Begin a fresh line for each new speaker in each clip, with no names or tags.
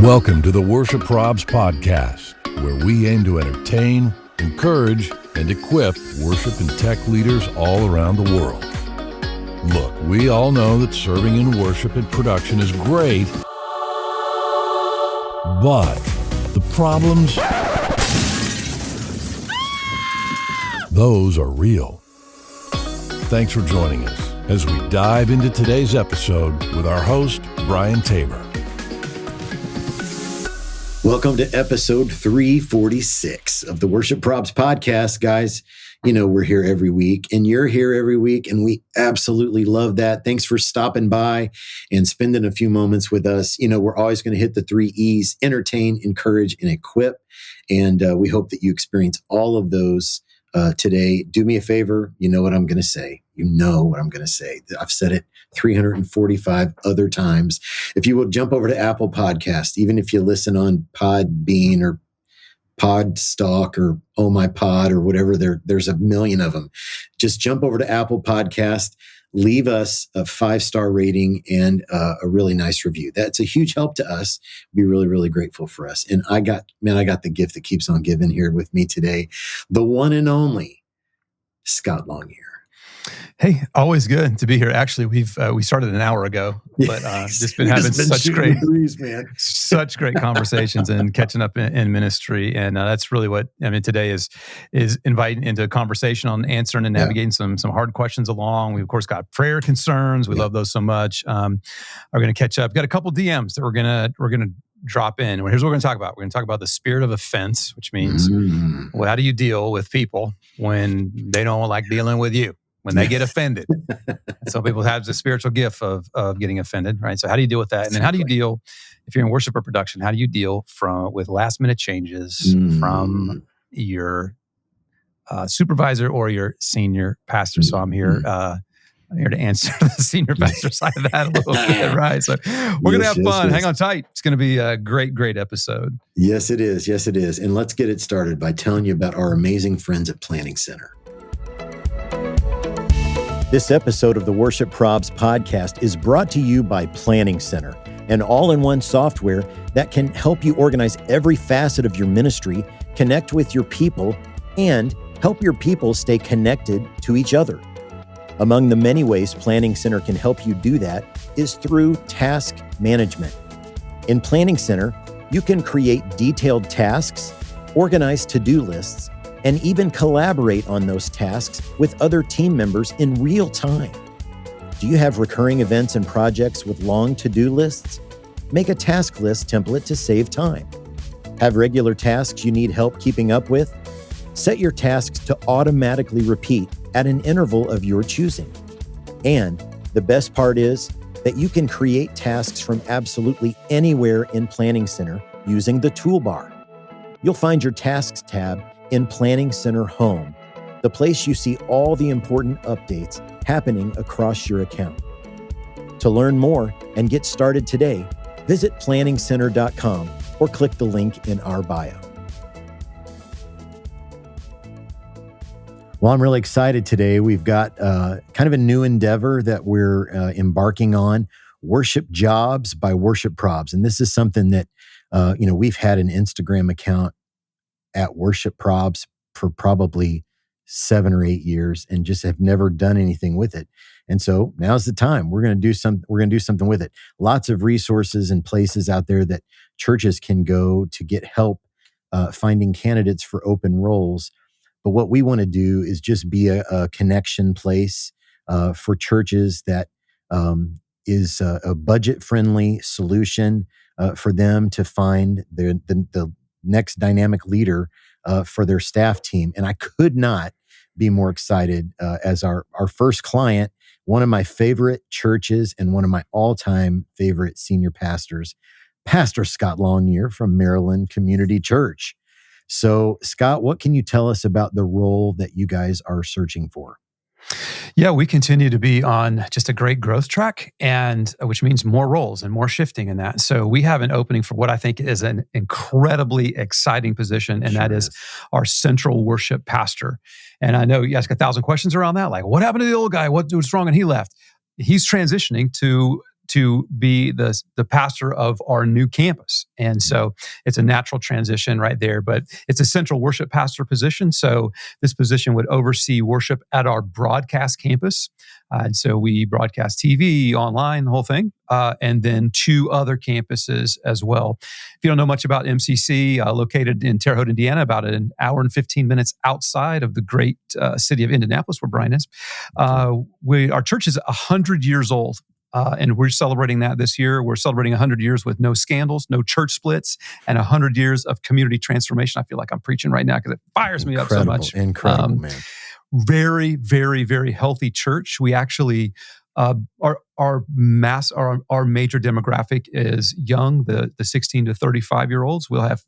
Welcome to the Worship Probs podcast, where we aim to entertain, encourage, and equip worship and tech leaders all around the world. Look, we all know that serving in worship and production is great, but the problems, those are real. Thanks for joining us as we dive into today's episode with our host, Brian Tabor.
Welcome to episode 346 of the Worship Probs podcast, guys. You know, we're here every week and you're here every week, and we absolutely love that. Thanks for stopping by and spending a few moments with us. You know, we're always going to hit the 3 E's: entertain, encourage, and equip. And we hope that you experience all of those today. Do me a favor. You know what I'm going to say. You know what I'm going to say. I've said it 345 other times. If you will jump over to Apple Podcast, even if you listen on Podbean or Podstock or Oh My Pod or whatever, there's a million of them. Just jump over to Apple Podcast, leave us a 5-star rating and a really nice review. That's a huge help to us. Be really, really grateful for us. And I got the gift that keeps on giving here with me today, the one and only Scot Longyear.
Hey, always good to be here. Actually, we started an hour ago, but just been having such great conversations and catching up in ministry, and that's really what today is inviting into a conversation on answering and navigating some hard questions along. We of course got prayer concerns. We love those so much. Are going to catch up. Got a couple DMs that we're gonna drop in. Here's what we're going to talk about. We're going to talk about the spirit of offense, which means well, how do you deal with people when they don't like dealing with you? When they get offended. Some people have the spiritual gift of getting offended, right? So how do you deal with that? And then how do you deal, if you're in worship or production, how do you deal with last minute changes from your supervisor or your senior pastor? So I'm here to answer the senior pastor side of that a little bit, right? So we're going to have fun. Hang on tight. It's going to be a great, great episode.
Yes, it is. Yes, it is. And let's get it started by telling you about our amazing friends at Planning Center. This episode of the Worship Probs podcast is brought to you by Planning Center, an all-in-one software that can help you organize every facet of your ministry, connect with your people, and help your people stay connected to each other. Among the many ways Planning Center can help you do that is through task management. In Planning Center, you can create detailed tasks, organize to-do lists, and even collaborate on those tasks with other team members in real time. Do you have recurring events and projects with long to-do lists? Make a task list template to save time. Have regular tasks you need help keeping up with? Set your tasks to automatically repeat at an interval of your choosing. And the best part is that you can create tasks from absolutely anywhere in Planning Center using the toolbar. You'll find your Tasks tab in Planning Center Home, the place you see all the important updates happening across your account. To learn more and get started today, visit planningcenter.com or click the link in our bio. Well, I'm really excited today. We've got kind of a new endeavor that we're embarking on, Worship Jobs by Worship Probs. And this is something that, we've had an Instagram account at Worship Probs for probably 7 or 8 years and just have never done anything with it. And so now's the time. We're going to do something with it. Lots of resources and places out there that churches can go to get help finding candidates for open roles. But what we want to do is just be a connection place for churches that is a budget-friendly solution for them to find the next dynamic leader for their staff team. And I could not be more excited as our first client, one of my favorite churches and one of my all-time favorite senior pastors, Pastor Scot Longyear from Maryland Community Church. So, Scot, what can you tell us about the role that you guys are searching for?
Yeah, we continue to be on just a great growth track, and which means more roles and more shifting in that. So we have an opening for what I think is an incredibly exciting position, and that is our central worship pastor. And I know you ask 1,000 questions around that, like what happened to the old guy? What was wrong and he left? He's transitioning to to be the pastor of our new campus. And so it's a natural transition right there, but it's a central worship pastor position. So this position would oversee worship at our broadcast campus. And so we broadcast TV, online, the whole thing, and then 2 other campuses as well. If you don't know much about MCC, located in Terre Haute, Indiana, about an hour and 15 minutes outside of the great city of Indianapolis, where Brian is. Our church is 100 years old. And we're celebrating that this year. We're celebrating 100 years with no scandals, no church splits, and 100 years of community transformation. I feel like I'm preaching right now because it fires me up so much.
Incredible, man.
Very, very, very healthy church. We actually, our major demographic is young, the 16 to 35-year-olds. We'll have,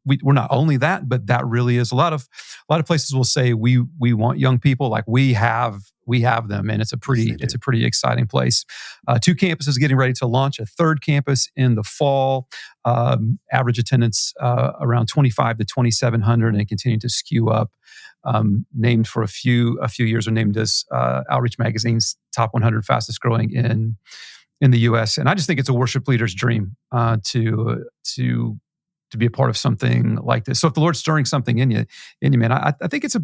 we're not only that, but that really is a lot of places will say we want young people. Like we have them, and it's a pretty exciting place. 2 campuses getting ready to launch a 3rd campus in the fall. Average attendance around 25 to 2,700, and continuing to skew up. Named for a few years, or named as Outreach Magazine's top 100 fastest growing in the U.S. And I just think it's a worship leader's dream to be a part of something like this. So if the Lord's stirring something in you, man, I think it's a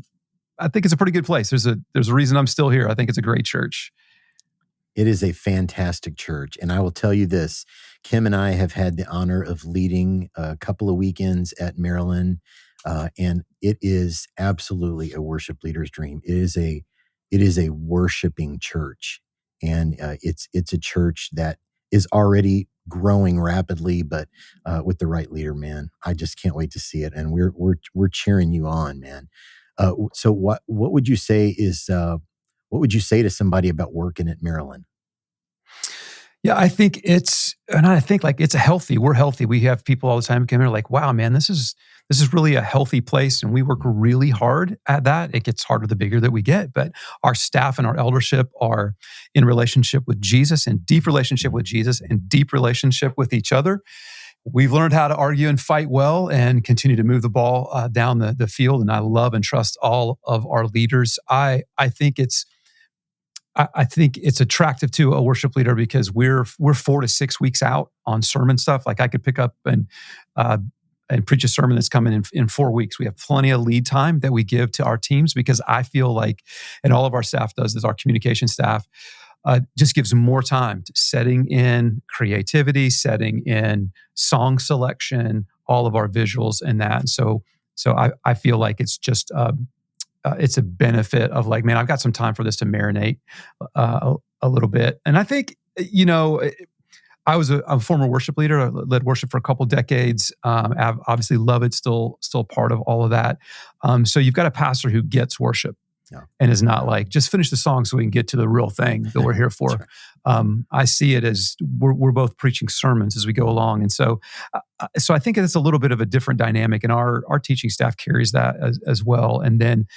pretty good place. There's a reason I'm still here. I think it's a great church.
It is a fantastic church. And I will tell you this, Kim and I have had the honor of leading a couple of weekends at Maryland. And it is absolutely a worship leader's dream. It is a worshiping church, and it's a church that is already growing rapidly, but with the right leader, man, I just can't wait to see it. And we're cheering you on, man. So what would you say to somebody about working at Maryland?
Yeah, I think we're healthy. We have people all the time come here like, wow, man, this is really a healthy place. And we work really hard at that. It gets harder the bigger that we get, but our staff and our eldership are in relationship with Jesus, and deep relationship with Jesus, and deep relationship with each other. We've learned how to argue and fight well and continue to move the ball down the field. And I love and trust all of our leaders. I think it's attractive to a worship leader because we're 4 to 6 weeks out on sermon stuff. Like I could pick up and preach a sermon that's coming in 4 weeks. We have plenty of lead time that we give to our teams because I feel like, and all of our staff does this, our communication staff just gives more time to setting in creativity, setting in song selection, all of our visuals and that. And so I feel like it's just it's a benefit of like, man, I've got some time for this to marinate a little bit. And I think, I was a former worship leader. I led worship for a couple decades. I obviously love it, still part of all of that. So you've got a pastor who gets worship and is not like, just finish the song so we can get to the real thing that we're here for. I see it as we're both preaching sermons as we go along. And so I think it's a little bit of a different dynamic, and our teaching staff carries that as well. And then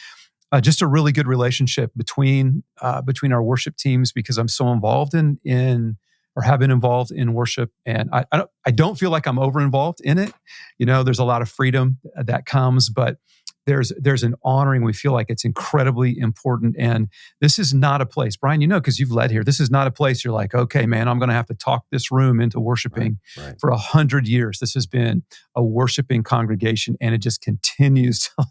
just a really good relationship between our worship teams, because I'm so involved in or have been involved in worship, and I don't feel like I'm over involved in it. There's a lot of freedom that comes, but there's an honoring. We feel like it's incredibly important, and this is not a place, Brian, because you've led here. This is not a place you're like, okay, man, I'm going to have to talk this room into worshiping. Right. For 100 years. This has been a worshiping congregation, and it just continues to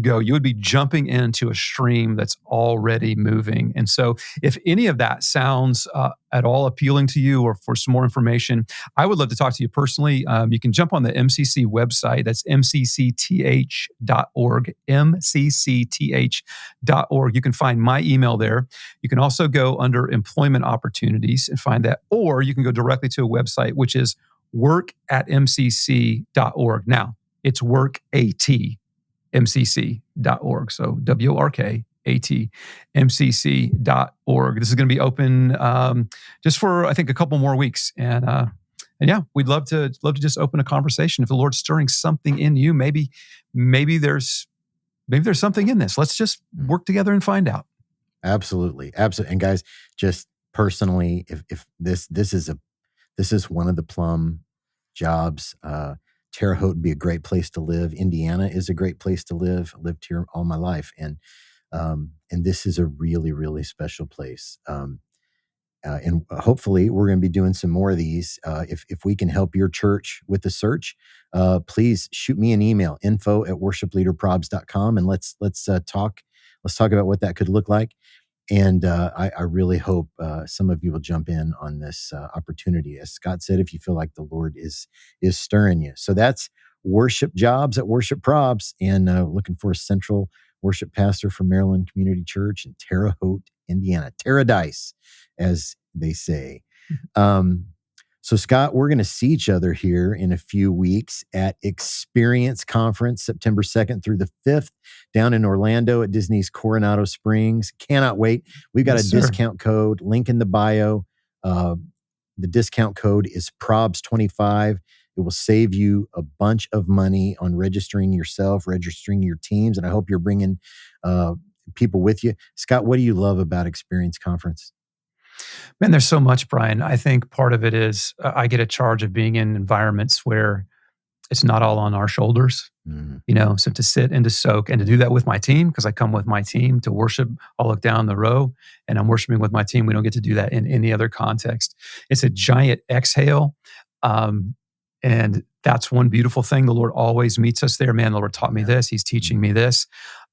go. You would be jumping into a stream that's already moving. And so if any of that sounds at all appealing to you, or for some more information, I would love to talk to you personally. You can jump on the MCC website. That's mccth.org, mccth.org. You can find my email there. You can also go under employment opportunities and find that, or you can go directly to a website, which is work@mcc.org. Now, it's work@mcc.org. So work@mcc.org. This is going to be open just for, I think, a couple more weeks. And yeah, we'd love to just open a conversation. If the Lord's stirring something in you, maybe there's something in this. Let's just work together and find out.
Absolutely. And guys, just personally, if this is one of the plum jobs, Terre Haute would be a great place to live. Indiana is a great place to live. I lived here all my life. And this is a really, really special place. And hopefully we're going to be doing some more of these. If we can help your church with the search, please shoot me an email, info@worshipleaderprobs.com, and let's talk. Let's talk about what that could look like. And I really hope some of you will jump in on this opportunity. As Scott said, if you feel like the Lord is stirring you. So that's worship jobs at Worship Probs, and looking for a central worship pastor for Maryland Community Church in Terre Haute, Indiana. Terradice, as they say. So Scott, we're going to see each other here in a few weeks at Experience Conference, September 2nd through the 5th, down in Orlando at Disney's Coronado Springs. Cannot wait. We've got a discount code, link in the bio. The discount code is PROBS25. It will save you a bunch of money on registering yourself, registering your teams, and I hope you're bringing people with you. Scott, what do you love about Experience Conference?
Man, there's so much, Brian. I think part of it is I get a charge of being in environments where it's not all on our shoulders, so to sit and to soak and to do that with my team, because I come with my team to worship. I'll look down the row and I'm worshiping with my team. We don't get to do that in any other context. It's a giant exhale. And that's one beautiful thing. The Lord always meets us there. Man, the Lord taught me this. He's teaching me this.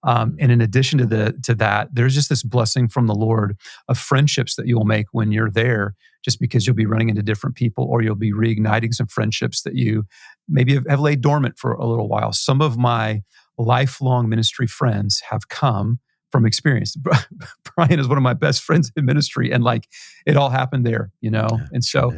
And in addition to that, there's just this blessing from the Lord of friendships that you'll make when you're there, just because you'll be running into different people, or you'll be reigniting some friendships that you maybe have laid dormant for a little while. Some of my lifelong ministry friends have come from Experience. Brian is one of my best friends in ministry, and it all happened there, And so,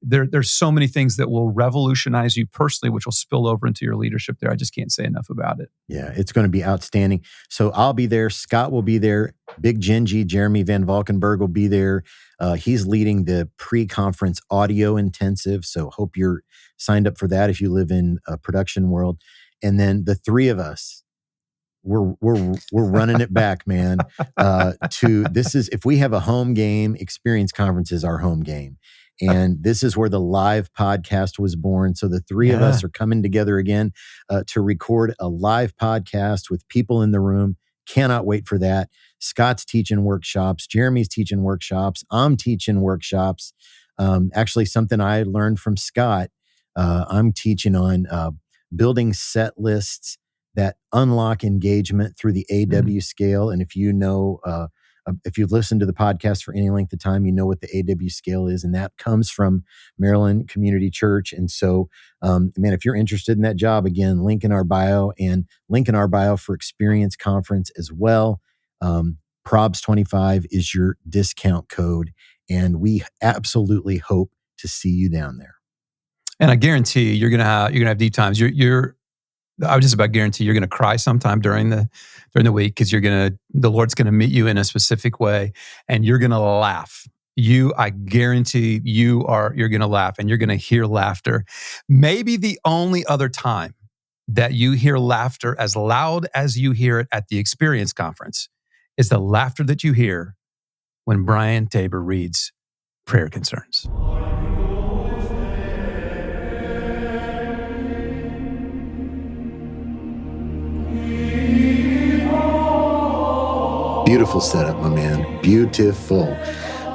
there's so many things that will revolutionize you personally, which will spill over into your leadership there. I just can't say enough about it.
Yeah, it's going to be outstanding. So I'll be there. Scott will be there. Big Genji, Jeremy Van Valkenburg will be there. He's leading the pre-conference audio intensive. So hope you're signed up for that if you live in a production world. And then the three of us, we're running it back, man. If we have a home game, Experience Conference is our home game. And this is where the live podcast was born. So the three of us are coming together again to record a live podcast with people in the room. Cannot wait for that. Scott's teaching workshops. Jeremy's teaching workshops. I'm teaching workshops. Actually, something I learned from Scott, I'm teaching on building set lists that unlock engagement through the AW scale. And if if you've listened to the podcast for any length of time, you know what the AW scale is, and that comes from Maryland Community Church. And so, if you're interested in that job, again, link in our bio, and link in our bio for Experience Conference as well. Probs25 is your discount code, and we absolutely hope to see you down there.
And I guarantee you're gonna have deep times. I would just about guarantee you're going to cry sometime during the week, because the Lord's going to meet you in a specific way, and you're going to laugh. I guarantee you're going to laugh, and you're going to hear laughter. Maybe the only other time that you hear laughter as loud as you hear it at the Experience Conference is the laughter that you hear when Brian Tabor reads Prayer Concerns.
Beautiful setup, my man. Beautiful.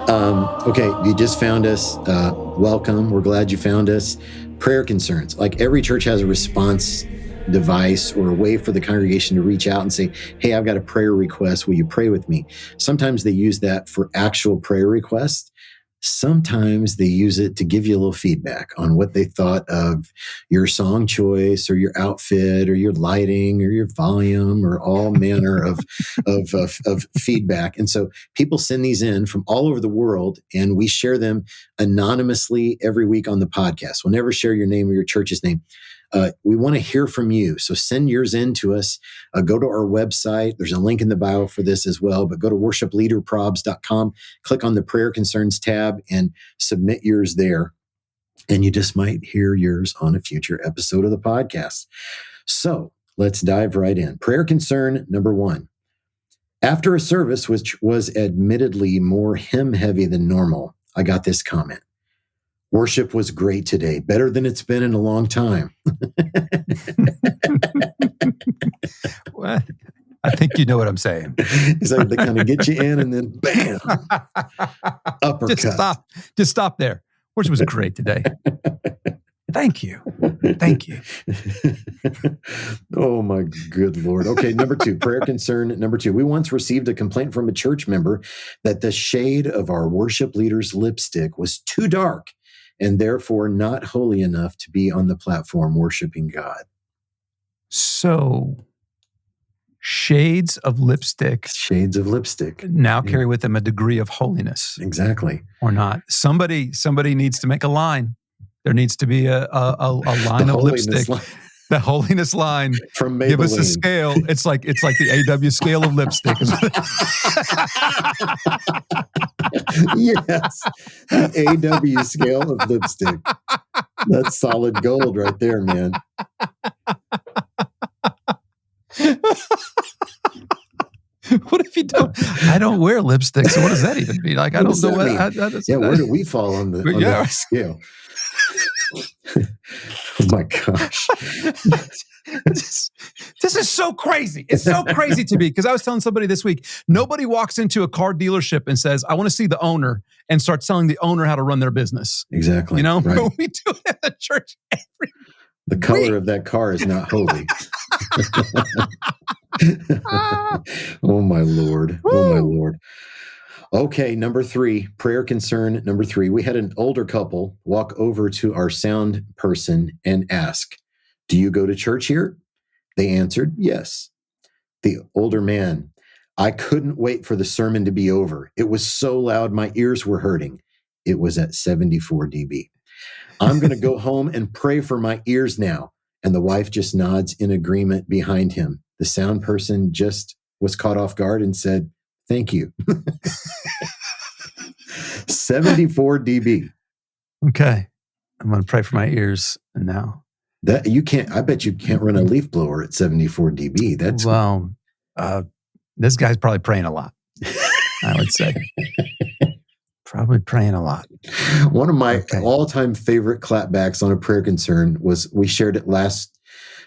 Okay, you just found us. Welcome. We're glad you found us. Prayer concerns. Like every church has a response device or a way for the congregation to reach out and say, hey, I've got a prayer request. Will you pray with me? Sometimes they use that for actual prayer requests. Sometimes they use it to give you a little feedback on what they thought of your song choice or your outfit or your lighting or your volume or all manner of feedback. And so people send these in from all over the world, and we share them anonymously every week on the podcast. We'll never share your name or your church's name. We want to hear from you. So send yours in to us. Go to our website. There's a link in the bio for this as well, but go to worshipleaderprobs.com, click on the prayer concerns tab, and submit yours there. And you just might hear yours on a future episode of the podcast. So let's dive right in. Prayer concern number 1. After a service which was admittedly more hymn heavy than normal, I got this comment. Worship was great today, better than it's been in a long time.
What? I think you know what I'm saying.
It's like they kind of get you in and then bam, uppercut.
Just stop there. Worship was great today. Thank you. Thank you.
Oh, my good Lord. Okay, number 2, prayer concern. Number 2, we once received a complaint from a church member that the shade of our worship leader's lipstick was too dark and therefore not holy enough to be on the platform worshiping God.
So, shades of lipstick now carry with them a degree of holiness.
Exactly.
Or not. Somebody needs to make a line. There needs to be a line of lipstick. The holiness line.
From Maybelline.
Give us a scale. It's like the AW scale of lipstick.
Yes. The AW scale of lipstick. That's solid gold right there, man.
What if you don't? I don't wear lipstick, so what does that even mean? Like, I don't know what.
Where do we fall on that scale? Oh my gosh.
This is so crazy. It's so crazy to me because I was telling somebody this week, nobody walks into a car dealership and says, I want to see the owner and start telling the owner how to run their business.
Exactly.
You know,
right.
But we do it at the church every
The color of that car is not holy. Oh my Lord.
Woo.
Oh my Lord. Okay, number 3, prayer concern. Number 3, we had an older couple walk over to our sound person and ask, do you go to church here? They answered, yes. The older man, I couldn't wait for the sermon to be over. It was so loud, my ears were hurting. It was at 74 dB. I'm going to go home and pray for my ears now. And the wife just nods in agreement behind him. The sound person just was caught off guard and said, thank you. 74 dB.
Okay. I'm going to pray for my ears now.
That you can't, I bet you can't run a leaf blower at 74 dB. That's
well, this guy's probably praying a lot, I would say. Probably praying a lot.
One of my all-time favorite clapbacks on a prayer concern was, we shared it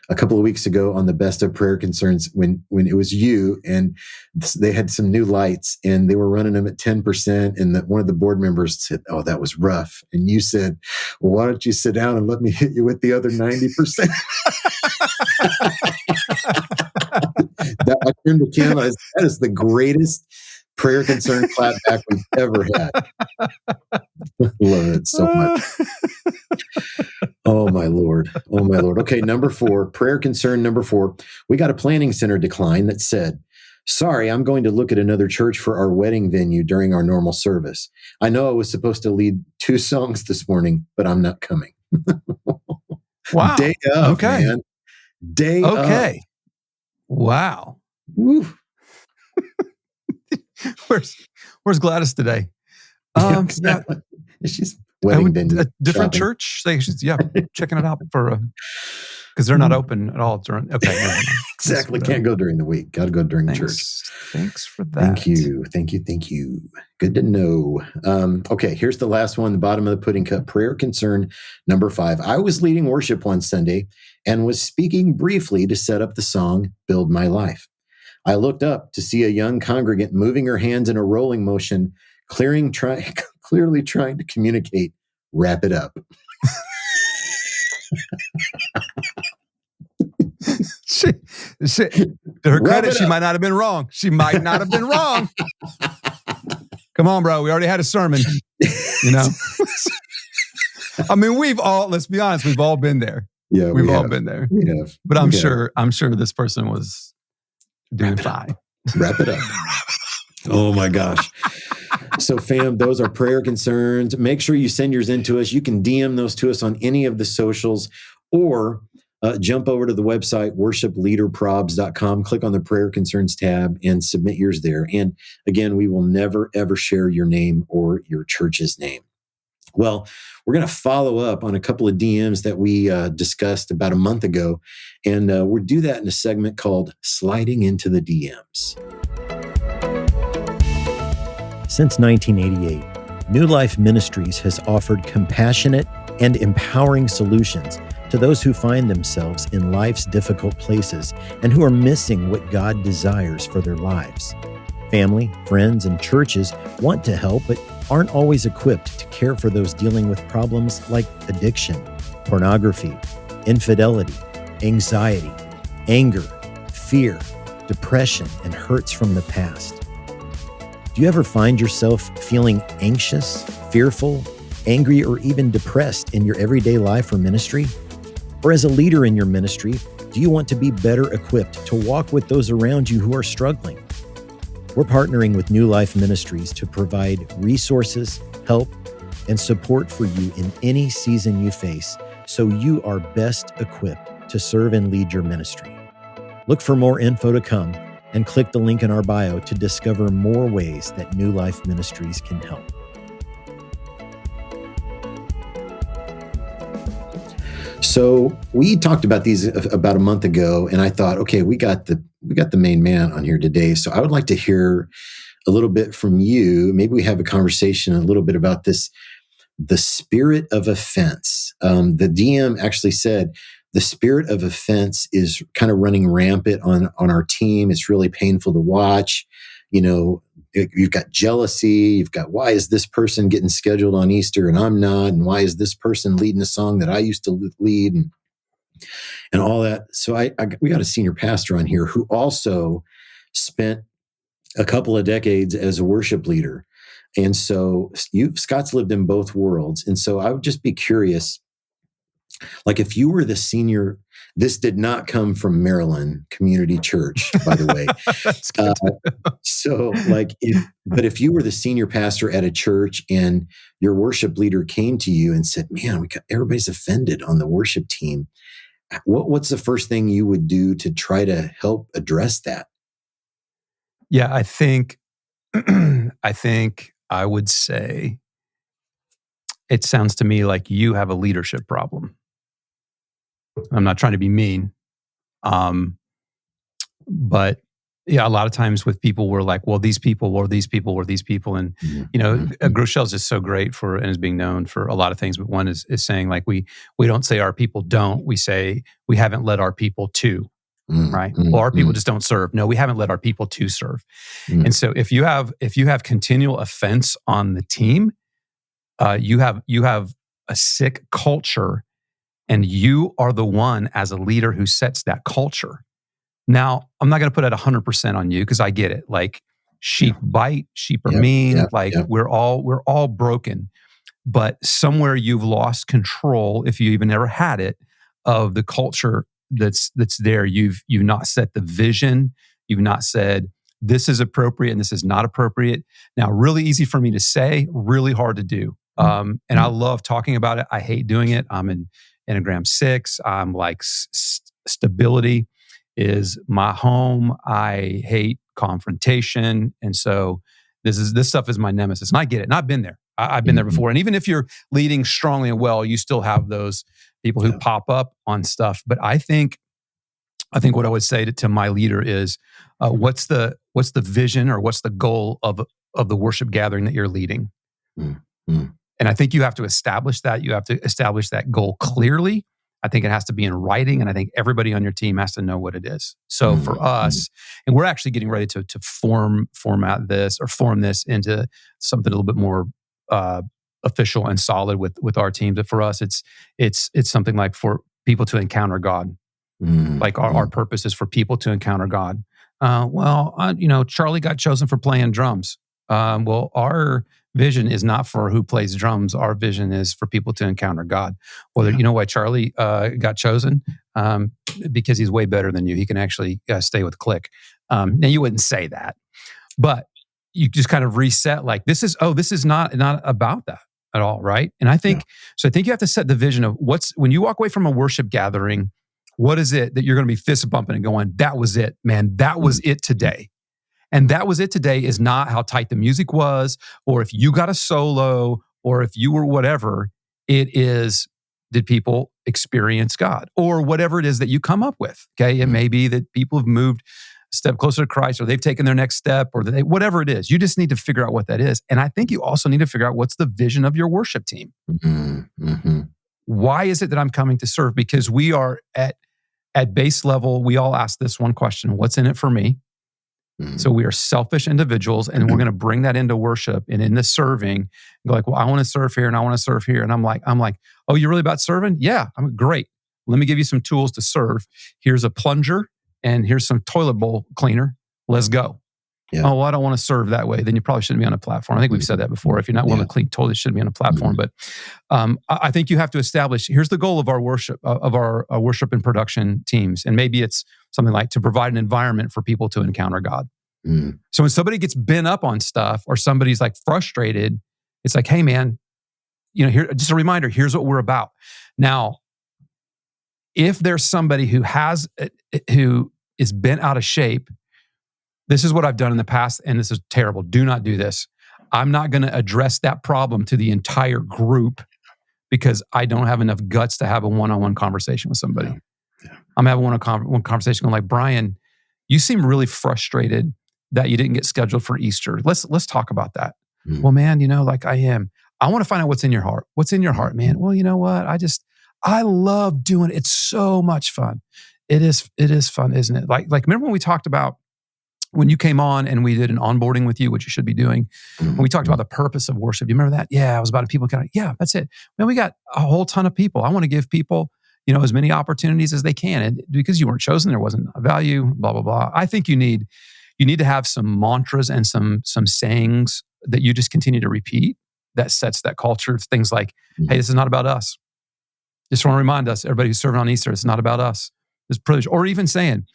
a couple of weeks ago on the best of prayer concerns when it was you, and they had some new lights and they were running them at 10%. And one of the board members said, oh, that was rough. And you said, well, why don't you sit down and let me hit you with the other 90%? I turned to Kim, that is the greatest prayer concern clapback we've ever had. I love it so much. Oh my Lord. Oh my Lord. Okay, number 4, prayer concern number 4. We got a planning center decline that said, sorry, I'm going to look at another church for our wedding venue during our normal service. I know I was supposed to lead 2 songs this morning, but I'm not coming.
Wow.
Day of, man. Day of.
Okay. Wow.
Woo.
Where's Gladys today?
Exactly. She's wedding venue.
A different
shopping.
church? Checking it out for because they're not open at all during. Okay,
exactly. Can't go during the week. Got to go during church.
Thanks for that.
Thank you. Good to know. Okay, here's the last one. The bottom of the pudding cup. Prayer concern number 5. I was leading worship one Sunday and was speaking briefly to set up the song "Build My Life." I looked up to see a young congregant moving her hands in a rolling motion, clearly trying to communicate, wrap it up.
To her credit, she might not have been wrong. Come on, bro. We already had a sermon. You know? I mean, let's be honest, we've all been there.
Yeah,
we've all been there.
We have.
But I'm sure this person was doing fine.
Wrap it up. Oh my gosh. So fam, those are prayer concerns. Make sure you send yours in to us. You can DM those to us on any of the socials, or jump over to the website, worshipleaderprobs.com, click on the prayer concerns tab and submit yours there. And again, we will never, ever share your name or your church's name. Well, we're going to follow up on a couple of DMs that we discussed about a month ago, and we'll do that in a segment called Sliding into the DMs. Since 1988, New Life Ministries has offered compassionate and empowering solutions to those who find themselves in life's difficult places and who are missing what God desires for their lives. Family, friends, and churches want to help, but aren't always equipped to care for those dealing with problems like addiction, pornography, infidelity, anxiety, anger, fear, depression, and hurts from the past. Do you ever find yourself feeling anxious, fearful, angry, or even depressed in your everyday life or ministry? Or as a leader in your ministry, do you want to be better equipped to walk with those around you who are struggling? We're partnering with New Life Ministries to provide resources, help, and support for you in any season you face, so you are best equipped to serve and lead your ministry. Look for more info to come and click the link in our bio to discover more ways that New Life Ministries can help. So we talked about these about a month ago, and I thought, okay, we got the main man on here today. So I would like to hear a little bit from you. Maybe we have a conversation a little bit about this, the spirit of offense. The DM actually said the spirit of offense is kind of running rampant on our team. It's really painful to watch. You know, you've got jealousy. You've got, why is this person getting scheduled on Easter and I'm not? And why is this person leading a song that I used to lead? And all that. So we got a senior pastor on here who also spent a couple of decades as a worship leader. And so Scott's lived in both worlds. And so I would just be curious, like if you were the senior, this did not come from Maryland Community Church, by the way.
That's good.
So like, if you were the senior pastor at a church and your worship leader came to you and said, man, everybody's offended on the worship team. What's the first thing you would do to try to help address that?
Yeah, I think I would say it sounds to me like you have a leadership problem. I'm not trying to be mean. But yeah, a lot of times with people, we're like, well, these people were these people were these people. And, you know, Groshel's is so great for, and is being known for a lot of things. But one is saying like, we don't say our people don't, we say we haven't led our people to, right? Well, our people just don't serve. No, we haven't led our people to serve. And so if you have continual offense on the team, you have a sick culture, and you are the one as a leader who sets that culture. Now, I'm not going to put it 100% on you because I get it. Like sheep bite, sheep are mean. We're all broken. But somewhere you've lost control, if you even ever had it, of the culture that's there. You've not set the vision. You've not said this is appropriate and this is not appropriate. Now, really easy for me to say, really hard to do. And I love talking about it. I hate doing it. I'm in Enneagram 6. I'm like stability is my home. I hate confrontation. And so this stuff is my nemesis. And I get it. And I've been there. I've been there before. And even if you're leading strongly and well, you still have those people who pop up on stuff. But I think what I would say to my leader is, what's the vision or what's the goal of the worship gathering that you're leading? And I think you have to establish that. You have to establish that goal clearly. I think it has to be in writing, and I think everybody on your team has to know what it is. So for us, and we're actually getting ready to form this into something a little bit more official and solid with our team. But for us, it's something like for people to encounter God. Like our purpose is for people to encounter God. Charlie got chosen for playing drums. Well, our vision is not for who plays drums. Our vision is for people to encounter God. Well, you know why Charlie got chosen? Because he's way better than you. He can actually stay with Click. Now, you wouldn't say that, but you just kind of reset like, this is not about that at all, right? And I think you have to set the vision of when you walk away from a worship gathering, what is it that you're going to be fist bumping and going, that was it, man. That was it today. And that was it today is not how tight the music was, or if you got a solo, or if you were whatever. It is, did people experience God? Or whatever it is that you come up with, okay? It may be that people have moved a step closer to Christ, or they've taken their next step, or whatever it is. You just need to figure out what that is. And I think you also need to figure out what's the vision of your worship team. Why is it that I'm coming to serve? Because we are at base level, we all ask this one question: what's in it for me? So we are selfish individuals, and we're going to bring that into worship and in the serving. Go like, well, I want to serve here and I want to serve here. And I'm like, oh, you're really about serving? Yeah, I'm great. Let me give you some tools to serve. Here's a plunger and here's some toilet bowl cleaner. Let's go. Yeah. Oh, well, I don't want to serve that way. Then you probably shouldn't be on a platform. I think we've said that before. If you're not willing to clean toilets, you shouldn't be on a platform. But I think you have to establish, here's the goal of our worship, of our worship and production teams. And maybe it's something like to provide an environment for people to encounter God. So when somebody gets bent up on stuff or somebody's like frustrated, it's like, hey man, here, just a reminder, here's what we're about. Now, if there's somebody who is bent out of shape, this is what I've done in the past, and this is terrible. Do not do this. I'm not going to address that problem to the entire group because I don't have enough guts to have a one-on-one conversation with somebody. Yeah. I'm having one conversation going like, Brian, you seem really frustrated that you didn't get scheduled for Easter. Let's talk about that. Well, man, like I am. I want to find out what's in your heart. What's in your heart, man? Well, you know what? I love doing it. It's so much fun. It is fun, isn't it? Like remember when we talked about when you came on and we did an onboarding with you, which you should be doing, when we talked about the purpose of worship. Do you remember that? Yeah, it was about people yeah, that's it. Man, we got a whole ton of people. I want to give people, as many opportunities as they can. And because you weren't chosen, there wasn't a value, blah, blah, blah. I think you need to have some mantras and some sayings that you just continue to repeat that sets that culture. Things like, hey, this is not about us. Just want to remind us, everybody who's serving on Easter, it's not about us. It's privilege. Or even saying,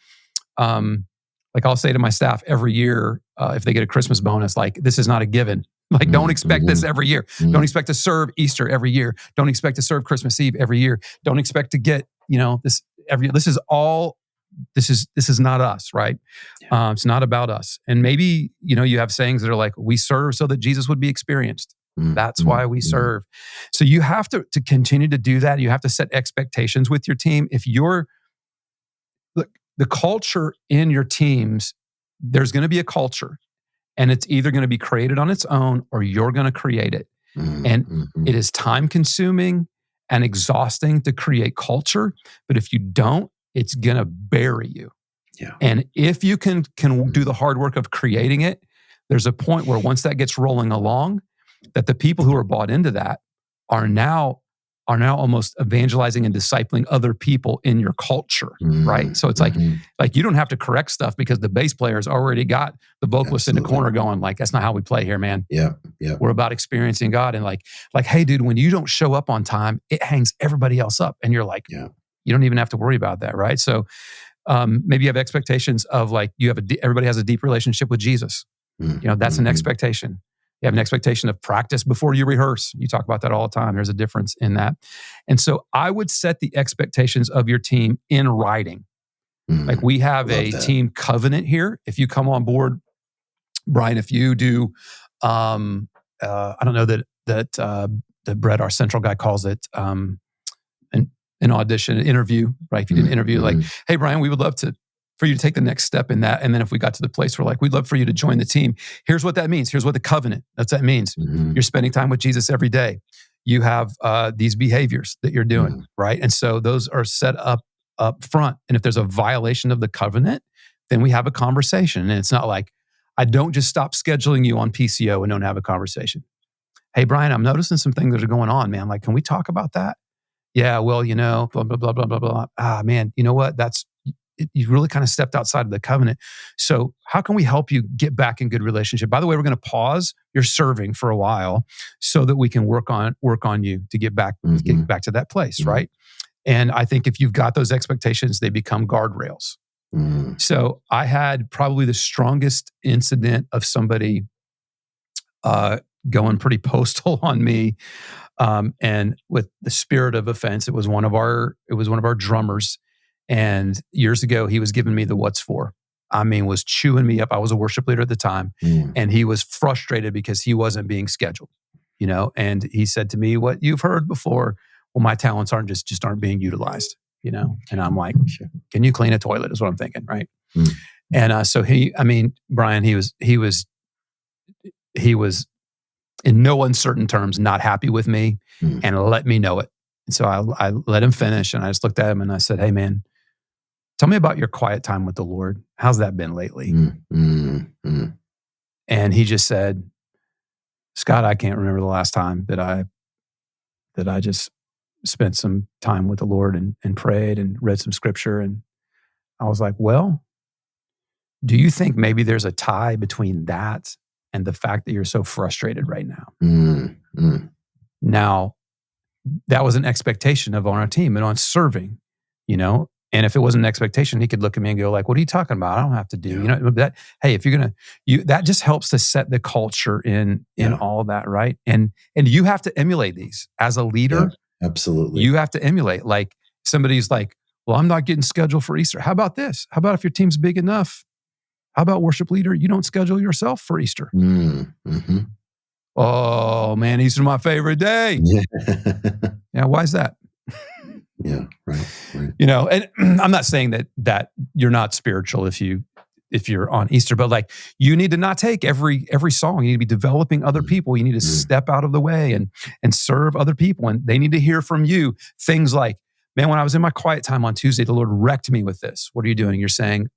like I'll say to my staff every year, if they get a Christmas bonus, like this is not a given. Like don't expect this every year. Don't expect to serve Easter every year. Don't expect to serve Christmas Eve every year. Don't expect to get, this every year. This is not us, right? Yeah. It's not about us. And maybe, you have sayings that are like, we serve so that Jesus would be experienced. That's why we serve. So you have to continue to do that. You have to set expectations with your team. Look, the culture in your teams, there's going to be a culture and it's either going to be created on its own or you're going to create it. And it is time consuming and exhausting to create culture. But if you don't, it's going to bury you. Yeah. And if you can do the hard work of creating it, there's a point where once that gets rolling along, that the people who are bought into that are now almost evangelizing and discipling other people in your culture, right? So it's like you don't have to correct stuff because the bass player's already got the vocalist in the corner going like, that's not how we play here, man. Yeah. We're about experiencing God. And like, hey dude, when you don't show up on time, it hangs everybody else up. And you're like, you don't even have to worry about that, right? So maybe you have expectations of like, everybody has a deep relationship with Jesus. That's an expectation. You have an expectation of practice before you rehearse. You talk about that all the time. There's a difference in that. And so I would set the expectations of your team in writing. Like we have a team covenant here. If you come on board, Brian, if you do, I don't know that Brett, our central guy, calls it an audition, an interview, right? If you did an interview, like, hey, Brian, we would love for you to take the next step in that. And then if we got to the place where like, we'd love for you to join the team. Here's what that means. Here's what the covenant, that means. You're spending time with Jesus every day. You have these behaviors that you're doing, right? And so those are set up front. And if there's a violation of the covenant, then we have a conversation. And it's not like, I don't just stop scheduling you on PCO and don't have a conversation. Hey, Brian, I'm noticing some things that are going on, man. Like, can we talk about that? Yeah, well, blah, blah, blah, blah, blah, blah. Ah, man, you know what? You really kind of stepped outside of the covenant. So how can we help you get back in good relationship? By the way, we're going to pause your serving for a while so that we can work on you to get back to that place, right? And I think if you've got those expectations, they become guardrails. So I had probably the strongest incident of somebody going pretty postal on me, and with the spirit of offense. It was one of our drummers. And years ago, he was giving me the what's for. I mean, was chewing me up. I was a worship leader at the time. And he was frustrated because he wasn't being scheduled, and he said to me, what you've heard before, well, my talents aren't just aren't being utilized, and I'm like, can you clean a toilet is what I'm thinking. Right. And so Brian, he was in no uncertain terms, not happy with me and let me know it. And so I let him finish, and I just looked at him and I said, "Hey, man, tell me about your quiet time with the Lord. How's that been lately?" And he just said, "Scott, I can't remember the last time that I just spent some time with the Lord and prayed and read some scripture." And I was like, "Well, do you think maybe there's a tie between that and the fact that you're so frustrated right now?" Now, that was an expectation of on our team and on serving, And if it wasn't an expectation, he could look at me and go like, "What are you talking about? I don't have to do." That. Hey, if you're gonna, that just helps to set the culture in all of that, right? And you have to emulate these as a leader.
Yeah, absolutely,
you have to emulate. Like somebody's like, "Well, I'm not getting scheduled for Easter." How about this? How about if your team's big enough? How about worship leader? You don't schedule yourself for Easter. Oh man, Easter's my favorite day. Yeah, why is that?
Yeah, right.
And I'm not saying that you're not spiritual if you're on Easter, but like you need to not take every song. You need to be developing other people. You need to step out of the way and serve other people, and they need to hear from you. Things like, "Man, when I was in my quiet time on Tuesday, the Lord wrecked me with this. What are you doing?" You're saying,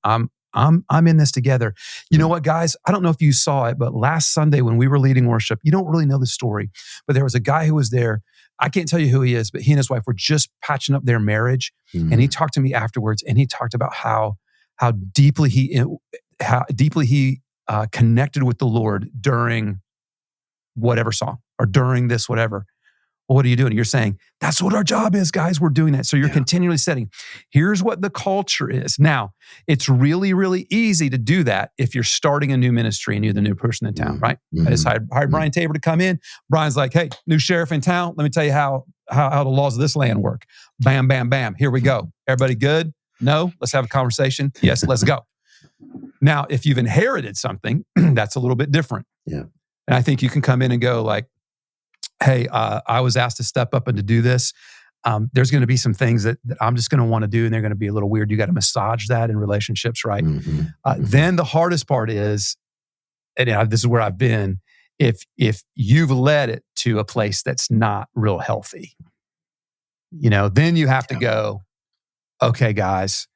I'm in this together. You know what, guys? I don't know if you saw it, but last Sunday when we were leading worship, you don't really know the story, but there was a guy who was there. I can't tell you who he is, but he and his wife were just patching up their marriage. And he talked to me afterwards, and he talked about how deeply he connected with the Lord during whatever song or during this whatever. Well, what are you doing? You're saying, that's what our job is, guys. We're doing that. So you're continually setting, here's what the culture is. Now, it's really, really easy to do that if you're starting a new ministry and you're the new person in town, right? I just hired Brian Tabor to come in. Brian's like, "Hey, new sheriff in town. Let me tell you how the laws of this land work." Bam, bam, bam. Here we go. Everybody good? No? Let's have a conversation. Yes, let's go. Now, if you've inherited something, that's a little bit different.
Yeah.
And I think you can come in and go like, "Hey, I was asked to step up and to do this. There's going to be some things that I'm just going to want to do, and they're going to be a little weird. You got to massage that in relationships, right?" Then the hardest part is, and this is where I've been, if you've led it to a place that's not real healthy, then you have to go, "Okay, guys,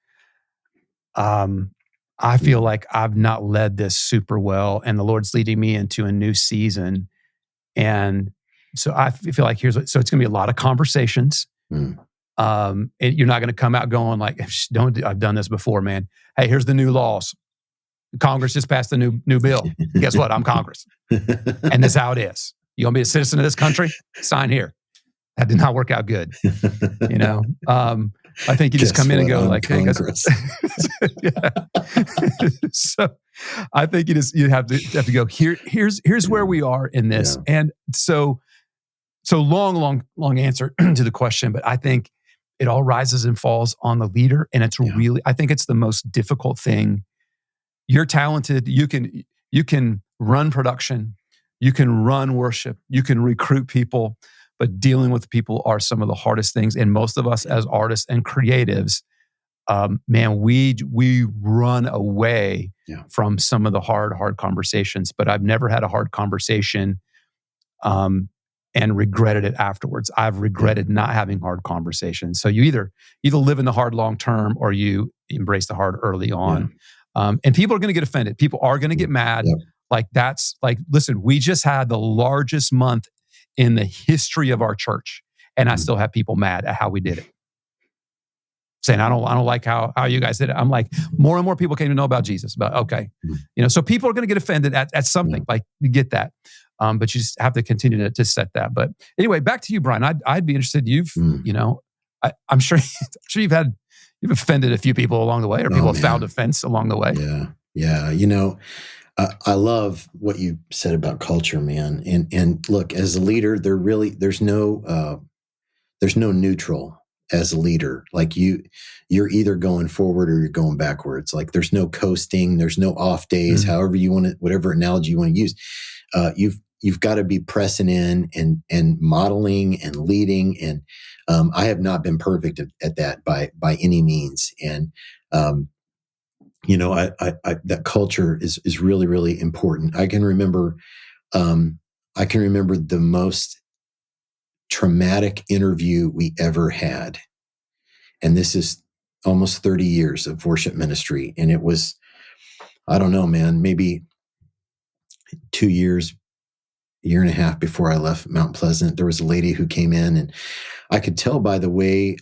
I feel like I've not led this super well, and the Lord's leading me into a new season. And so I feel like so it's going to be a lot of conversations. And you're not going to come out going like, I've done this before, man. Hey, here's the new laws. Congress just passed the new bill. Guess what? I'm Congress. And this is how it is. You want to be a citizen of this country? Sign here." That did not work out good. I think you just come in and go like, "Hey, guys." So I think you have to go, here's where we are in this. Yeah. And so long answer to the question, but I think it all rises and falls on the leader. And it's really, I think it's the most difficult thing. You're talented. You can run production. You can run worship. You can recruit people, but dealing with people are some of the hardest things. And most of us as artists and creatives, man, we run away from some of the hard conversations. But I've never had a hard conversation and regretted it afterwards. I've regretted not having hard conversations. So you either live in the hard long term or you embrace the hard early on. And people are going to get offended. People are going to get mad. Like that's like, listen, we just had the largest month in the history of our church, and I still have people mad at how we did it, saying I don't like how you guys did it. I'm like, more and more people came to know about Jesus. But okay, so people are going to get offended at something. Like you get that, but you just have to continue to set that. But anyway, back to you, Brian. I'd be interested. I'm sure you've offended a few people along the way, or people have found offense along the way.
Yeah. I love what you said about culture, man. And look, as a leader, there's no neutral as a leader. Like you're either going forward or you're going backwards. Like there's no coasting, there's no off days, however you want to, whatever analogy you want to use. You've got to be pressing in and modeling and leading. And I have not been perfect at that by any means. And that culture is really, really important. I can remember the most traumatic interview we ever had. And this is almost 30 years of worship ministry. And it was, I don't know, man, maybe 2 years, year and a half before I left Mount Pleasant. There was a lady who came in, and I could tell by the way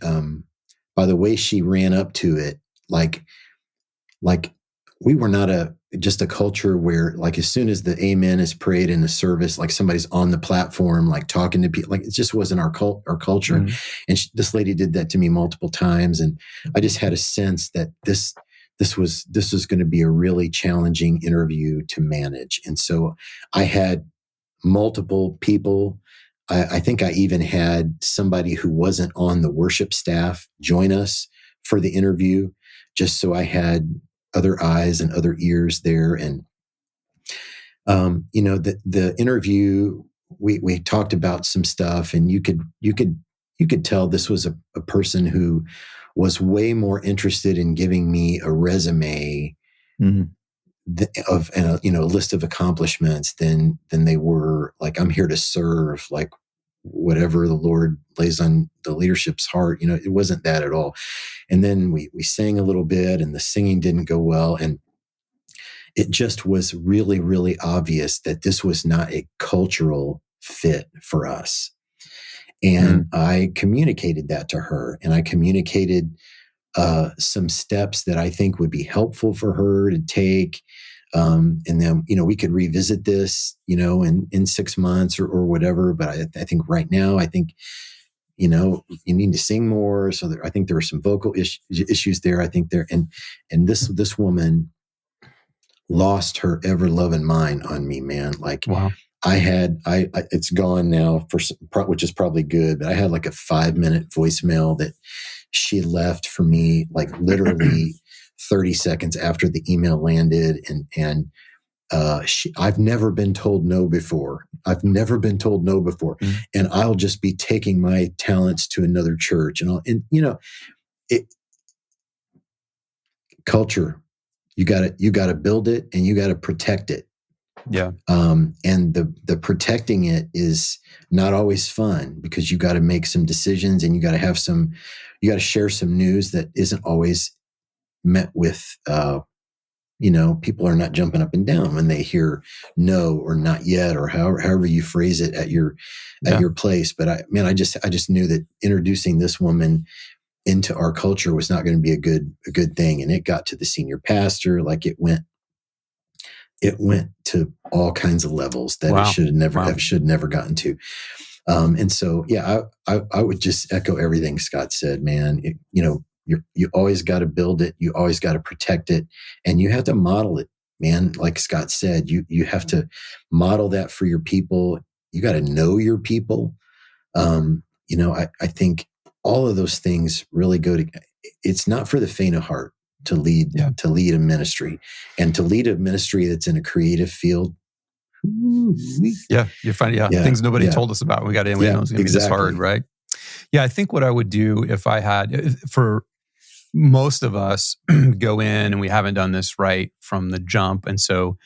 she ran up to it, like we were not just a culture where, like, as soon as the amen is prayed in the service, like somebody's on the platform, like talking to people, like it just wasn't our culture. Mm-hmm. And this lady did that to me multiple times. And I just had a sense that this was going to be a really challenging interview to manage. And so I had multiple people. I think I even had somebody who wasn't on the worship staff join us for the interview, just so I had other eyes and other ears there. And, the interview, we talked about some stuff, and you could tell this was a person who was way more interested in giving me a resume of a list of accomplishments than they were like, I'm here to serve, like whatever the Lord lays on the leadership's heart. It wasn't that at all. And then we sang a little bit, and the singing didn't go well. And it just was really, really obvious that this was not a cultural fit for us. And I communicated that to her, and I communicated some steps that I think would be helpful for her to take. And then, we could revisit this, in 6 months or whatever. But I think right now, you need to sing more. So I think there were some vocal issues there. I think and this woman lost her ever loving mind on me, man. Like, wow. It's gone now which is probably good, but I had like a 5-minute voicemail that she left for me, like literally 30 seconds after the email landed. And I've never been told no before. Mm-hmm. And I'll just be taking my talents to another church. Culture, you gotta build it, and you gotta protect it.
Yeah.
And the protecting it is not always fun, because you got to make some decisions, and you got to share some news that isn't always met with, people are not jumping up and down when they hear no or not yet, or however you phrase it at your place. But I just knew that introducing this woman into our culture was not going to be a good thing. And it got to the senior pastor, like it went to all kinds of levels that it should have never gotten to. And so, yeah, I would just echo everything Scott said, man. You always got to build it. You always got to protect it, and you have to model it, man. Like Scott said, you have to model that for your people. You got to know your people. I think all of those things really go to, it's not for the faint of heart to lead a ministry, and to lead a ministry that's in a creative field.
Yeah, you're finding things nobody told us about when we got in. We didn't know it was going to be this hard, right? Yeah, I think what I would do if I had, for most of us, go in and we haven't done this right from the jump, and so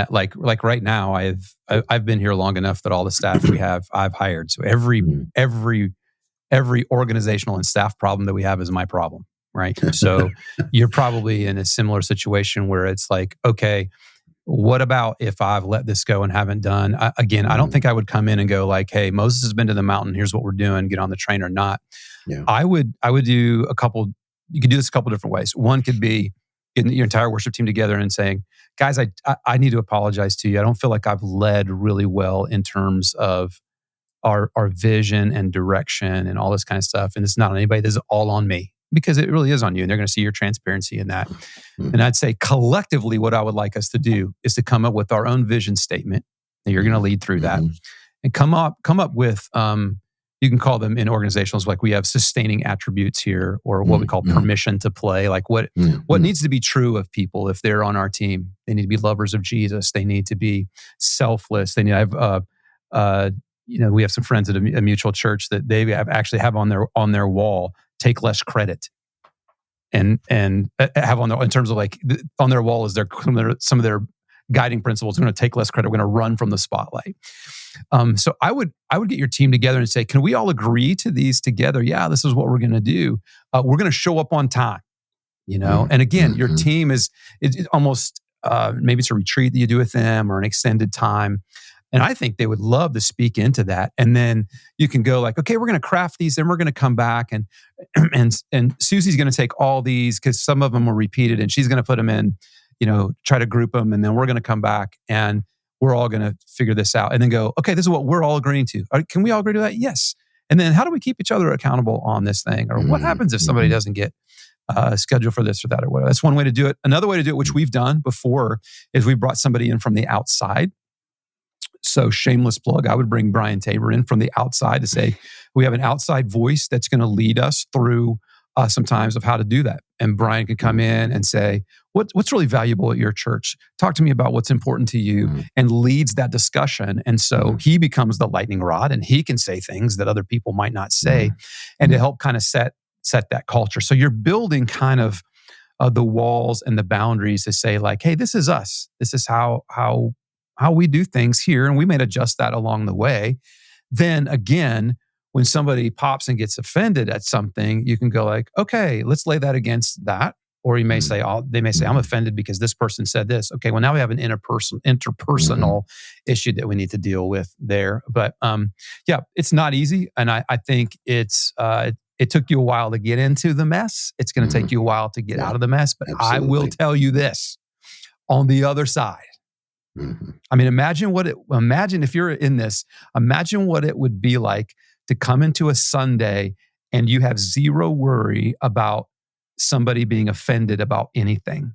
like right now, I've been here long enough that all the staff we have, I've hired. So every organizational and staff problem that we have is my problem. Right. So you're probably in a similar situation where it's like, okay, what about if I've let this go and haven't done? I don't think I would come in and go like, hey, Moses has been to the mountain. Here's what we're doing. Get on the train or not. Yeah. I would do you could do this a couple different ways. One could be getting your entire worship team together and saying, guys, I need to apologize to you. I don't feel like I've led really well in terms of our vision and direction and all this kind of stuff. And it's not on anybody. This is all on me. Because it really is on you, and they're going to see your transparency in that. Mm-hmm. And I'd say collectively, what I would like us to do is to come up with our own vision statement. And you're going to lead through that, and come up with, you can call them in organizationals, like we have sustaining attributes here, or what we call permission to play. Like what needs to be true of people if they're on our team. They need to be lovers of Jesus. They need to be selfless. They need to have, we have some friends at a mutual church that they actually have on their wall, take less credit, and have on their, in terms of like on their wall is some of their guiding principles. We're going to take less credit. We're going to run from the spotlight. So I would get your team together and say, can we all agree to these together? Yeah, this is what we're going to do. We're going to show up on time, And again, your team is almost, maybe it's a retreat that you do with them or an extended time. And I think they would love to speak into that. And then you can go like, okay, we're going to craft these, then we're going to come back and Susie's going to take all these because some of them were repeated and she's going to put them in, try to group them. And then we're going to come back and we're all going to figure this out and then go, okay, this is what we're all agreeing to. Can we all agree to that? Yes. And then how do we keep each other accountable on this thing? Or what happens if somebody doesn't get scheduled for this or that or whatever? That's one way to do it. Another way to do it, which we've done before, is we've brought somebody in from the outside. So shameless plug, I would bring Brian Tabor in from the outside to say, we have an outside voice that's going to lead us through some times of how to do that. And Brian can come in and say, what's really valuable at your church? Talk to me about what's important to you, and leads that discussion. And so he becomes the lightning rod and he can say things that other people might not say, and to help kind of set that culture. So you're building kind of the walls and the boundaries to say like, hey, this is us. This is how we do things here, and we may adjust that along the way. Then again, when somebody pops and gets offended at something, you can go like, okay, let's lay that against that. Or you may say, they may say, I'm offended because this person said this. Okay, well now we have an interpersonal issue that we need to deal with there. But yeah, it's not easy, and I think it took you a while to get into the mess. It's going to take you a while to get out of the mess. But absolutely. I will tell you this: on the other side. I mean, imagine if you're in this, imagine what it would be like to come into a Sunday and you have zero worry about somebody being offended about anything.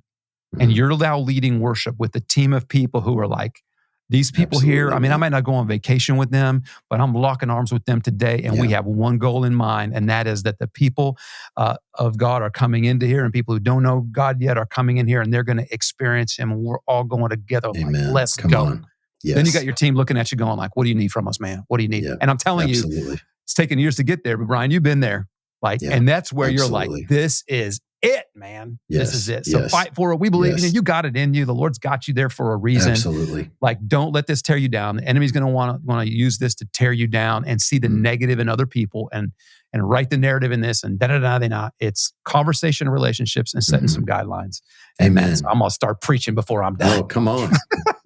And you're now leading worship with a team of people who are like, these people here, I mean, I might not go on vacation with them, but I'm locking arms with them today. And we have one goal in mind. And that is that the people of God are coming into here, and people who don't know God yet are coming in here, and they're going to experience him. And we're all going together. Like, let's go. On. Yes. Then you got your team looking at you going like, what do you need from us, man? What do you need? Yeah. And I'm telling you, it's taken years to get there, but Brian, you've been there. Like, and that's where you're like, this is it, man. This is it. So fight for it. We believe in you. You got it in you. The Lord's got you there for a reason.
Absolutely.
Like, don't let this tear you down. The enemy's going to want to use this to tear you down and see the negative in other people and write the narrative in this and da-da-da-da-da. It's conversation, relationships, and setting some guidelines.
Amen.
So I'm going to start preaching before I'm done.
Oh, come on.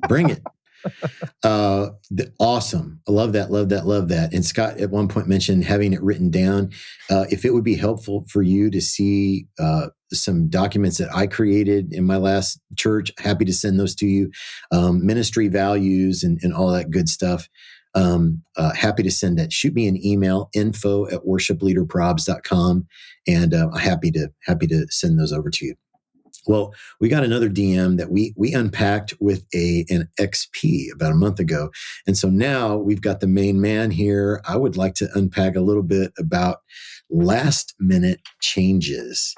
Bring it. Awesome. I love that. And Scott at one point mentioned having it written down. If it would be helpful for you to see some documents that I created in my last church, happy to send those to you. Ministry values and all that good stuff. Happy to send that. Shoot me an email, info@worshipleaderprobs.com, and I'm happy to send those over to you. Well, we got another DM that we unpacked with an XP about a month ago. And so now we've got the main man here. I would like to unpack a little bit about last minute changes.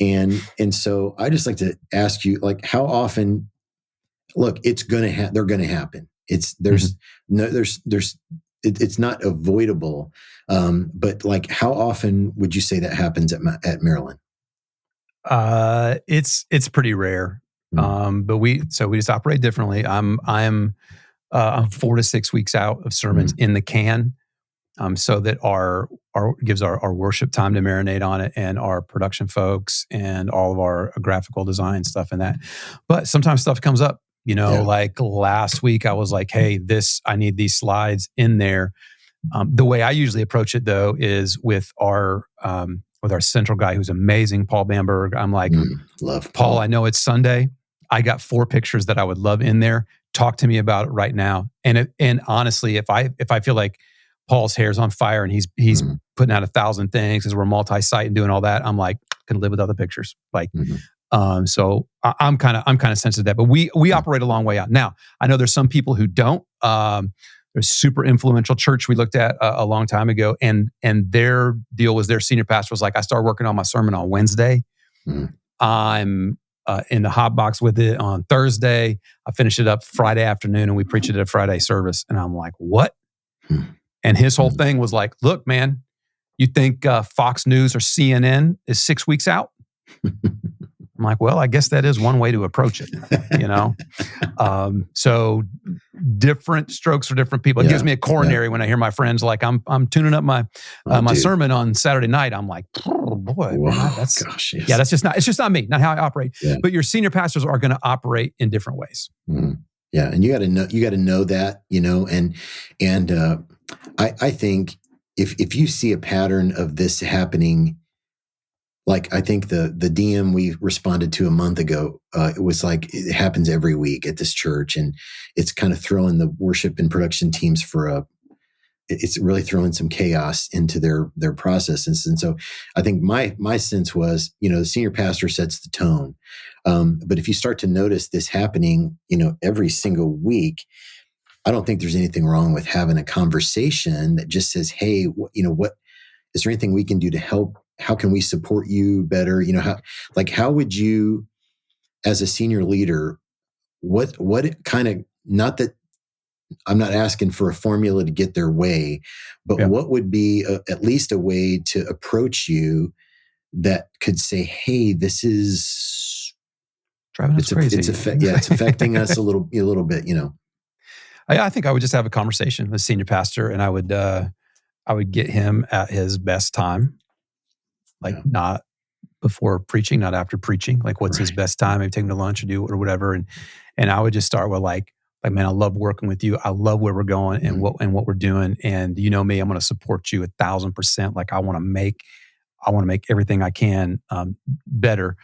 And so I just like to ask you, like, how often, look, it's going to they're going to happen. It's not avoidable. But like, how often would you say that happens at Maryland?
It's pretty rare. But we just operate differently. I'm 4 to 6 weeks out of sermons in the can. So that our gives our worship time to marinate on it, and our production folks and all of our graphical design stuff and that. But sometimes stuff comes up, like last week I was like, hey, I need these slides in there. The way I usually approach it though is with our central guy who's amazing, Paul Bamberg. I'm like,
love
Paul. I know it's Sunday. I got 4 pictures that I would love in there. Talk to me about it right now. And honestly, if I feel like Paul's hair's on fire and he's putting out 1,000 things because we're multi-site and doing all that, I'm like, can live without the pictures. Like, so I'm kind of sensitive to that. But we operate a long way out. Now, I know there's some people who don't. There's a super influential church we looked at a long time ago, and their deal was their senior pastor was like, I started working on my sermon on Wednesday. I'm in the hot box with it on Thursday. I finished it up Friday afternoon, and we preached it at a Friday service. And I'm like, what? And his whole thing was like, look, man, you think Fox News or CNN is 6 weeks out? I'm like, well, I guess that is one way to approach it, you know? So different strokes for different people. It gives me a coronary when I hear my friends like, I'm tuning up my my sermon on Saturday night. I'm like, oh boy, man, that's it's just not me, not how I operate. Yeah. But your senior pastors are going to operate in different ways.
Mm-hmm. Yeah, and you got to know that, you know, and I think if you see a pattern of this happening. Like, I think the DM we responded to a month ago, it was like, it happens every week at this church, and it's kind of throwing the worship and production teams it's really throwing some chaos into their processes. And so I think my sense was, you know, the senior pastor sets the tone. But if you start to notice this happening, you know, every single week, I don't think there's anything wrong with having a conversation that just says, hey, you know, what is there anything we can do to help? How can we support you better? You know, how would you, as a senior leader, what kind of, not that I'm not asking for a formula to get their way, but what would be at least a way to approach you that could say, hey, this is
driving us crazy.
It's affecting us a little bit, you know.
I think I would just have a conversation with senior pastor, and I would get him at his best time. Like not before preaching, not after preaching. Like, what's his best time? Maybe take him to lunch or whatever. And I would just start with like, man, I love working with you. I love where we're going and what we're doing. And you know me, I'm going to support you 1,000%. Like, I want to make everything I can better.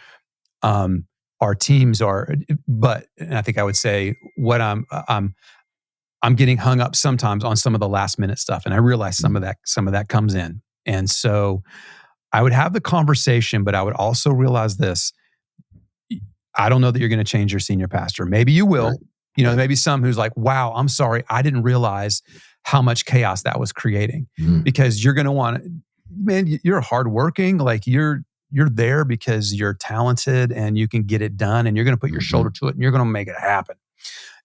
Our teams are, and I think I would say what I'm getting hung up sometimes on some of the last minute stuff, and I realize some of that comes in, and so. I would have the conversation, but I would also realize this. I don't know that you're going to change your senior pastor. Maybe you will. Right. You know, maybe some who's like, wow, I'm sorry. I didn't realize how much chaos that was creating. Because you're going to want to, man, you're hardworking. Like you're there because you're talented and you can get it done, and you're going to put your shoulder to it and you're going to make it happen.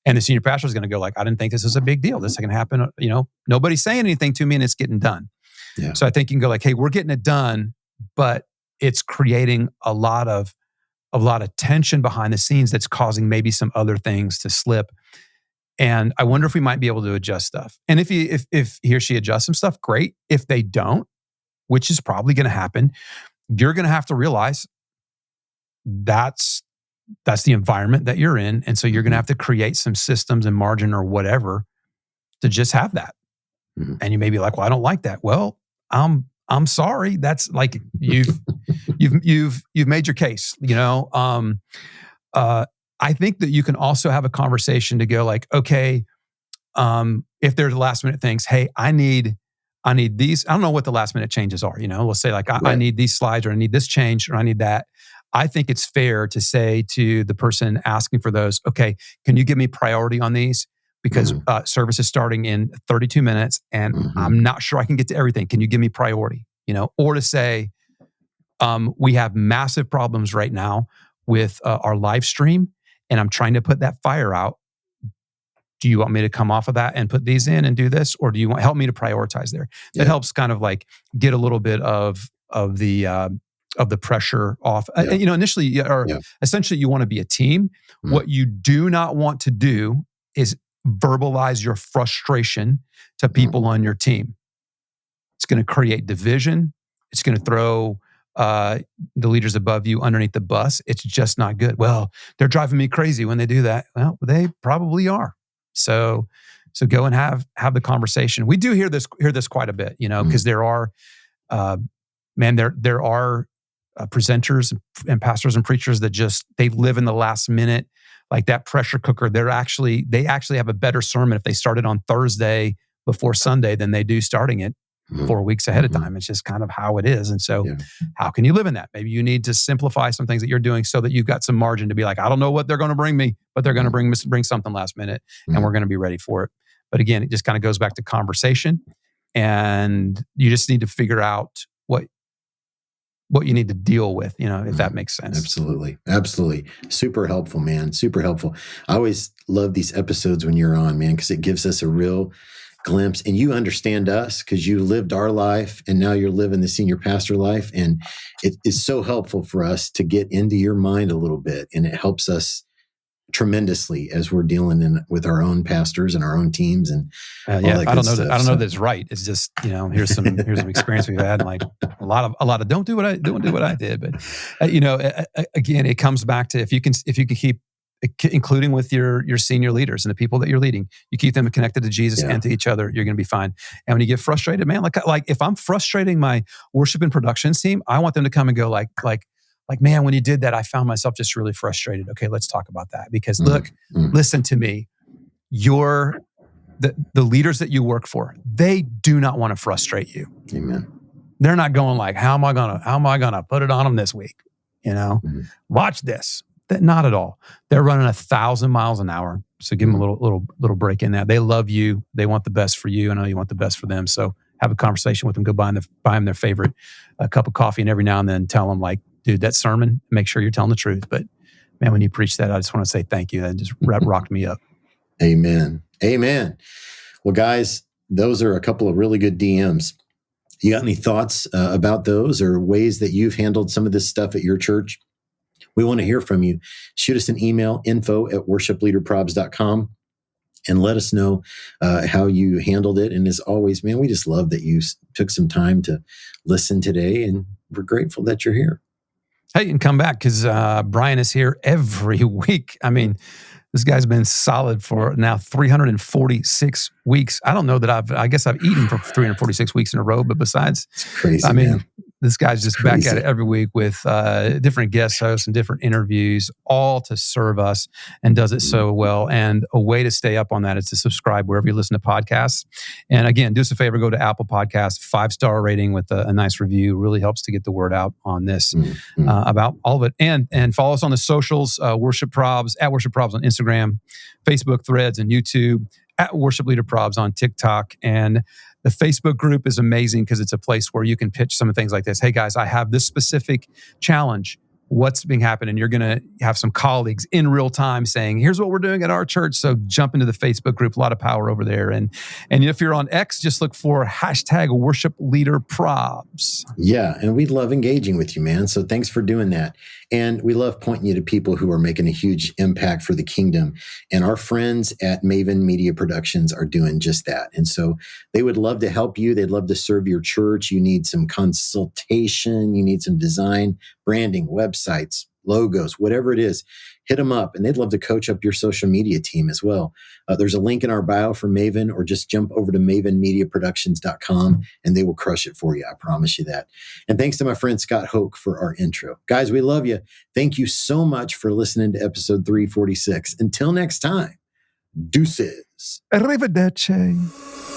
And the senior pastor is going to go like, I didn't think this was a big deal. This is going to happen. You know, nobody's saying anything to me and it's getting done. Yeah. So I think you can go like, hey, we're getting it done, but it's creating a lot of tension behind the scenes that's causing maybe some other things to slip. And I wonder if we might be able to adjust stuff. And if he or she adjusts some stuff, great. If they don't, which is probably going to happen, you're going to have to realize that's the environment that you're in. And so you're going to have to create some systems and margin or whatever to just have that. And you may be like, well, I don't like that. Well, I'm sorry. That's like you've made your case, you know. I think that you can also have a conversation to go like, okay, if there's last minute things, hey, I need these. I don't know what the last minute changes are, you know. Let's say like I need these slides, or I need this change, or I need that. I think it's fair to say to the person asking for those, okay, can you give me priority on these? Because service is starting in 32 minutes and I'm not sure I can get to everything. Can you give me priority? You know, or to say, we have massive problems right now with our live stream, and I'm trying to put that fire out. Do you want me to come off of that and put these in and do this? Or do you help me to prioritize there? That helps kind of like get a little bit of the pressure off. You know, initially, essentially you want to be a team. What you do not want to do is verbalize your frustration to people on your team. It's going to create division. It's going to throw the leaders above you underneath the bus. It's just not good. Well, they're driving me crazy when they do that. Well, they probably are. So go and have the conversation. We do hear this quite a bit, you know, because there are, there are presenters and pastors and preachers that they live in the last minute. Like that pressure cooker, they actually have a better sermon if they started on Thursday before Sunday than they do starting it 4 weeks ahead of time. It's just kind of how it is. And so how can you live in that? Maybe you need to simplify some things that you're doing so that you've got some margin to be like, I don't know what they're going to bring me, but they're going to bring something last minute and we're going to be ready for it. But again, it just kind of goes back to conversation, and you just need to figure out what you need to deal with, you know, if that makes sense.
Absolutely. Super helpful, man. Super helpful. I always love these episodes when you're on, man, because it gives us a real glimpse, and you understand us because you lived our life and now you're living the senior pastor life. And it is so helpful for us to get into your mind a little bit. And it helps us tremendously as we're dealing with our own pastors and our own teams and
I don't know that it's right. It's just, here's some experience we've had. Like a lot of don't do what I did. But again, it comes back to if you can keep including with your senior leaders and the people that you're leading, you keep them connected to Jesus and to each other, you're going to be fine. And when you get frustrated, man, like if I'm frustrating my worship and productions team, I want them to come and go like, man, when you did that, I found myself just really frustrated. Okay, let's talk about that. Because look, listen to me. The leaders that you work for, they do not want to frustrate you.
Amen.
They're not going like, how am I gonna put it on them this week? Watch this. Not at all. They're running 1,000 miles an hour. So give them a little break in that. They love you. They want the best for you. I know you want the best for them. So have a conversation with them. Go buy them their favorite cup of coffee, and every now and then tell them like, dude, that sermon, make sure you're telling the truth. But man, when you preach that, I just want to say thank you. That just rocked me up.
Amen. Well, guys, those are a couple of really good DMs. You got any thoughts about those or ways that you've handled some of this stuff at your church? We want to hear from you. Shoot us an email, info@worshipleaderprobs.com, and let us know how you handled it. And as always, man, we just love that you took some time to listen today, and we're grateful that you're here.
Hey, and come back because Brian is here every week. I mean, this guy's been solid for now 346 weeks. I don't know that I guess I've eaten for 346 weeks in a row, but besides,
it's crazy, man.
This guy's just back at it every week with different guest hosts and different interviews, all to serve us, and does it so well. And a way to stay up on that is to subscribe wherever you listen to podcasts. And again, do us a favor, go to Apple Podcasts, 5-star rating with a nice review. Really helps to get the word out on this about all of it. And follow us on the socials, Worship Probs, at Worship Probs on Instagram, Facebook, Threads, and YouTube, at Worship Leader Probs on TikTok. And the Facebook group is amazing because it's a place where you can pitch some of things like this. Hey guys, I have this specific challenge. What's being happening? You're going to have some colleagues in real time saying, here's what we're doing at our church. So jump into the Facebook group. A lot of power over there. And if you're on X, just look for #WorshipLeaderProbs.
Yeah. And we love engaging with you, man. So thanks for doing that. And we love pointing you to people who are making a huge impact for the kingdom. And our friends at Maven Media Productions are doing just that. And so they would love to help you. They'd love to serve your church. You need some consultation. You need some design, branding, websites, logos, whatever it is, hit them up. And they'd love to coach up your social media team as well. There's a link in our bio for Maven, or just jump over to mavenmediaproductions.com and they will crush it for you. I promise you that. And thanks to my friend Scott Hoke for our intro. Guys, we love you. Thank you so much for listening to episode 346. Until next time, deuces.
Arrivederci.